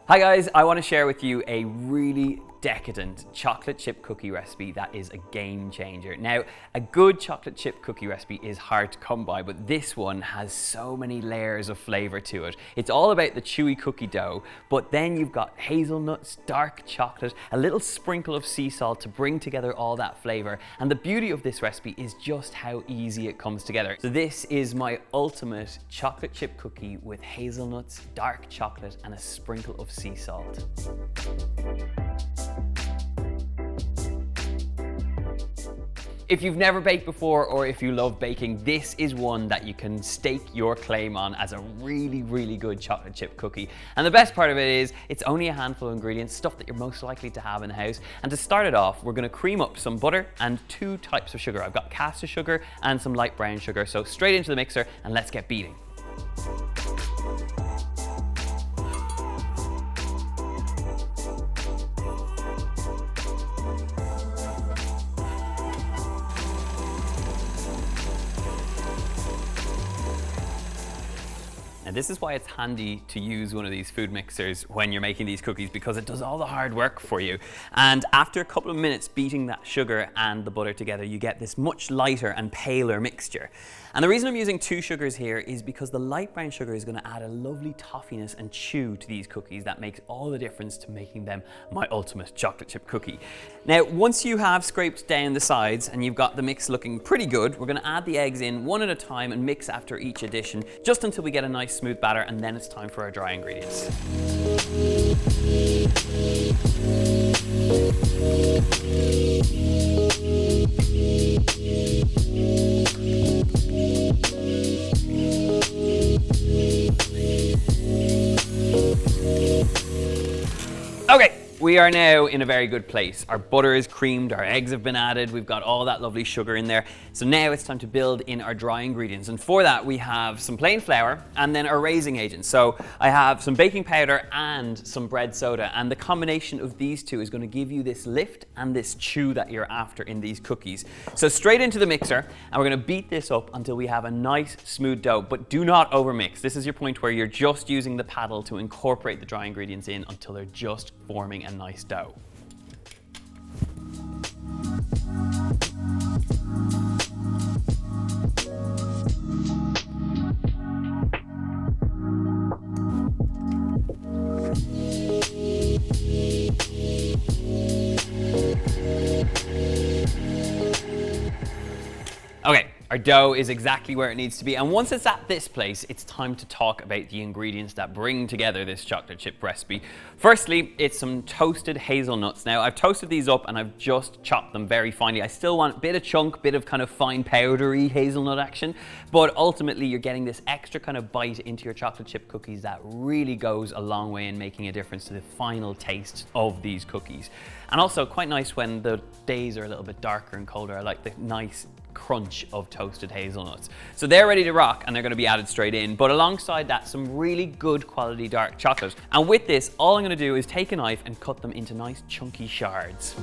Hi guys, I want to share with you a really decadent chocolate chip cookie recipe that is a game changer. Now, a good chocolate chip cookie recipe is hard to come by, but this one has so many layers of flavor to it. It's all about the chewy cookie dough, but then you've got hazelnuts, dark chocolate, a little sprinkle of sea salt to bring together all that flavor. And the beauty of this recipe is just how easy it comes together. So this is my ultimate chocolate chip cookie with hazelnuts, dark chocolate, and a sprinkle of sea salt. If you've never baked before, or if you love baking, this is one that you can stake your claim on as a really good chocolate chip cookie. And the best part of it is it's only a handful of ingredients, stuff that you're most likely to have in the house. And to start it off, we're gonna cream up some butter and 2 types of sugar. I've got caster sugar and some light brown sugar. So straight into the mixer and let's get beating. And this is why it's handy to use one of these food mixers when you're making these cookies, because it does all the hard work for you. And after a couple of minutes beating that sugar and the butter together, you get this much lighter and paler mixture. And the reason I'm using 2 sugars here is because the light brown sugar is going to add a lovely toffiness and chew to these cookies that makes all the difference to making them my ultimate chocolate chip cookie. Now, once you have scraped down the sides and you've got the mix looking pretty good, we're going to add the eggs in one at a time and mix after each addition, just until we get a nice smooth batter, and then it's time for our dry ingredients. Okay, we are now in a very good place. Our butter is creamed, our eggs have been added, we've got all that lovely sugar in there. So now it's time to build in our dry ingredients. And for that, we have some plain flour and then our raising agents. So I have some baking powder and some bread soda. And the combination of these two is going to give you this lift and this chew that you're after in these cookies. So straight into the mixer, and we're going to beat this up until we have a nice smooth dough, but do not overmix. This is your point where you're just using the paddle to incorporate the dry ingredients in until they're just forming a nice dough. Okay. Our dough is exactly where it needs to be, and once it's at this place, it's time to talk about the ingredients that bring together this chocolate chip recipe. Firstly, it's some toasted hazelnuts. Now, I've toasted these up and I've just chopped them very finely. I still want a bit of chunk, bit of kind of fine powdery hazelnut action, but ultimately you're getting this extra kind of bite into your chocolate chip cookies that really goes a long way in making a difference to the final taste of these cookies. And also quite nice when the days are a little bit darker and colder. I like the nice crunch of toasted hazelnuts. So they're ready to rock and they're going to be added straight in, but alongside that, some really good quality dark chocolate. And with this, all I'm going to do is take a knife and cut them into nice chunky shards.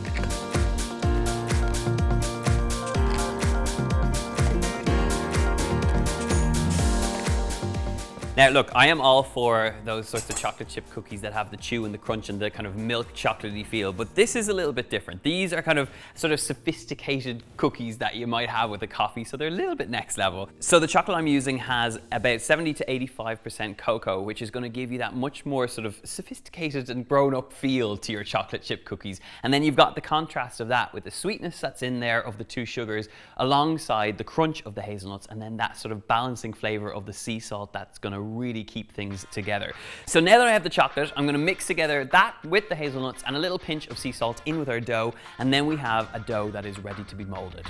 Now look, I am all for those sorts of chocolate chip cookies that have the chew and the crunch and the kind of milk chocolatey feel, but this is a little bit different. These are kind of sort of sophisticated cookies that you might have with a coffee, so they're a little bit next level. So the chocolate I'm using has about 70 to 85% cocoa, which is going to give you that much more sort of sophisticated and grown-up feel to your chocolate chip cookies. And then you've got the contrast of that with the sweetness that's in there of the 2 sugars, alongside the crunch of the hazelnuts, and then that sort of balancing flavor of the sea salt that's going to really keep things together. So now that I have the chocolate, I'm going to mix together that with the hazelnuts and a little pinch of sea salt in with our dough, and then we have a dough that is ready to be molded.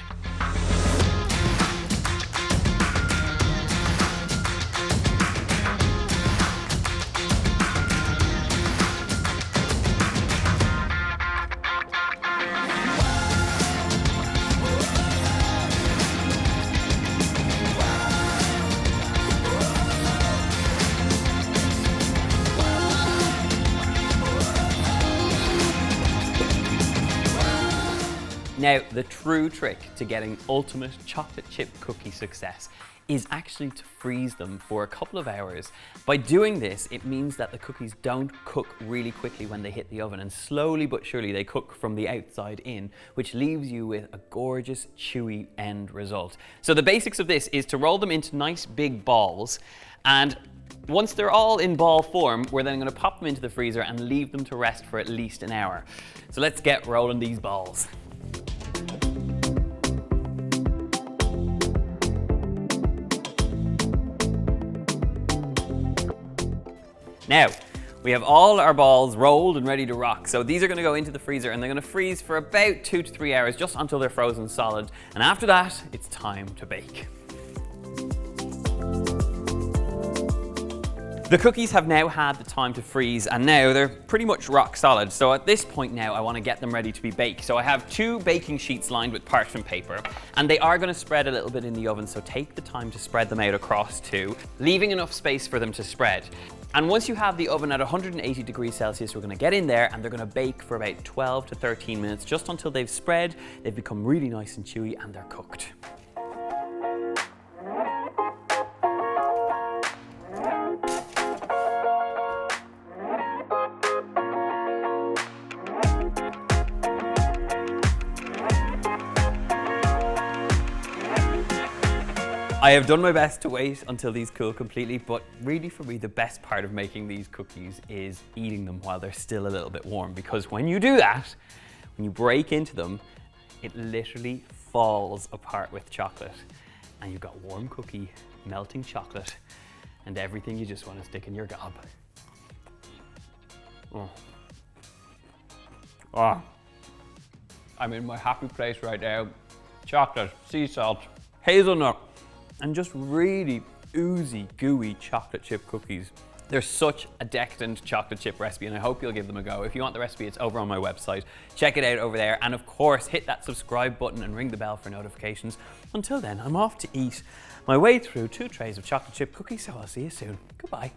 Now, the true trick to getting ultimate chocolate chip cookie success is actually to freeze them for a couple of hours. By doing this, it means that the cookies don't cook really quickly when they hit the oven, and slowly but surely they cook from the outside in, which leaves you with a gorgeous, chewy end result. So the basics of this is to roll them into nice big balls, and once they're all in ball form, we're then going to pop them into the freezer and leave them to rest for at least an hour. So let's get rolling these balls. Now, we have all our balls rolled and ready to rock. So these are going to go into the freezer and they're going to freeze for about 2 to 3 hours, just until they're frozen solid. And after that, it's time to bake. The cookies have now had the time to freeze, and now they're pretty much rock solid. So at this point now, I want to get them ready to be baked. So I have 2 baking sheets lined with parchment paper, and they are going to spread a little bit in the oven. So take the time to spread them out across 2, leaving enough space for them to spread. And once you have the oven at 180 degrees Celsius, we're going to get in there and they're going to bake for about 12 to 13 minutes, just until they've spread, they've become really nice and chewy, and they're cooked. I have done my best to wait until these cool completely, but really for me the best part of making these cookies is eating them while they're still a little bit warm, because when you do that, when you break into them, it literally falls apart with chocolate, and you've got warm cookie, melting chocolate, and everything you just want to stick in your gob. Oh. Oh. I'm in my happy place right now. Chocolate, sea salt, hazelnut, and just really oozy, gooey chocolate chip cookies. They're such a decadent chocolate chip recipe, and I hope you'll give them a go. If you want the recipe, it's over on my website. Check it out over there, and of course, hit that subscribe button and ring the bell for notifications. Until then, I'm off to eat my way through 2 trays of chocolate chip cookies, so I'll see you soon. Goodbye.